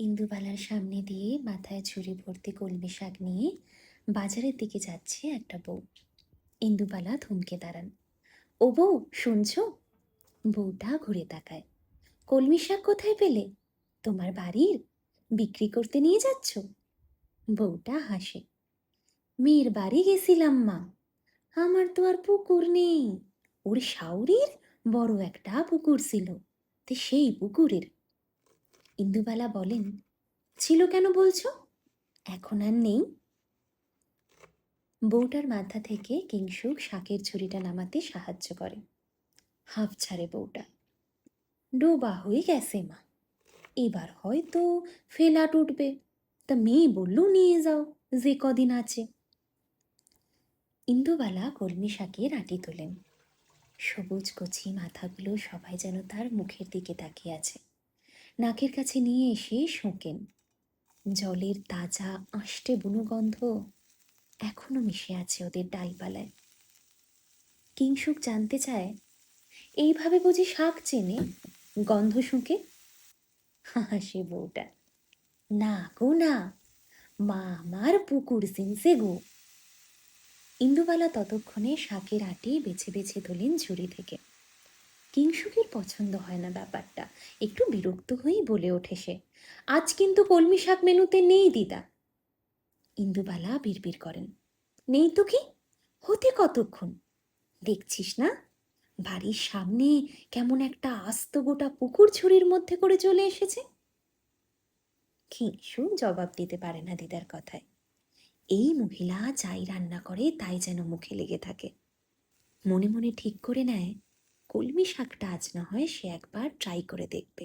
ইন্দুবালার সামনে দিয়ে মাথায় ঝুড়ি ভর্তি কলমি শাক নিয়ে বাজারের দিকে যাচ্ছে একটা বউ। ইন্দুবালা থমকে দাঁড়ান। ও বউ, শুনছো? বউটা ঘুরে তাকায়। কলমি শাক কোথায় পেলে? তোমার বাড়ির? বিক্রি করতে নিয়ে যাচ্ছ? বউটা হাসে। মেয়ের বাড়ি গেছিলাম মা। আমার তো আর পুকুর নেই। ওর শাওরির বড় একটা পুকুর ছিল, তো সেই পুকুরের। ইন্দুবালা বলেন, ছিল কেন বলছো? এখন আর নেই? বউটার মাথা থেকে কিংসুক শাকের ঝুড়িটা নামাতে সাহায্য করে। হাঁফ ছাড়ে বউটা। ডোবা হয়ে গেছে মা, এবার হয়তো ফেলাট উঠবে। তা মেয়ে বললো নিয়ে যাও, যে কদিন আছে। ইন্দুবালা কলমি শাকের আটি তোলেন। সবুজ কচি মাথাগুলো সবাই যেন তার মুখের দিকে তাকিয়ে আছে। নাকের কাছে নিয়ে এসে শোঁকেন। জলের তাজা আষ্টে বুনো গন্ধ এখনো মিশে আছে ওদের ডালপালায়। কিংসুক জানতে চায়, এইভাবে বুঝি শাক চেনে, গন্ধ শুঁকে? হাসে বউটা। না গো না, মা আমার পুকুর চিনছে গো। ইন্দুবালা ততক্ষণে শাকের আটি বেছে বেছে তোলেন ঝুড়ি থেকে। কিংসুকের পছন্দ হয় না ব্যাপারটা, একটু বিরক্ত হয়েই বলে ওঠে সে, আজ কিন্তু কলমি শাক মেনুতে নেই দিদা। ইন্দুবালা বিড়বিড় করেন, নেই তো কি হতে কতক্ষণ? দেখছিস না, বাড়ির সামনে কেমন একটা আস্ত গোটা পুকুর ঝুড়ির মধ্যে করে চলে এসেছে। কিংসু জবাব দিতে পারে না দিদার কথায়। এই মহিলা যাই রান্না করে তাই যেন মুখে লেগে থাকে। মনে মনে ঠিক করে নেয়, কলমি শাকটা আজ না হয় সে একবার ট্রাই করে দেখবে।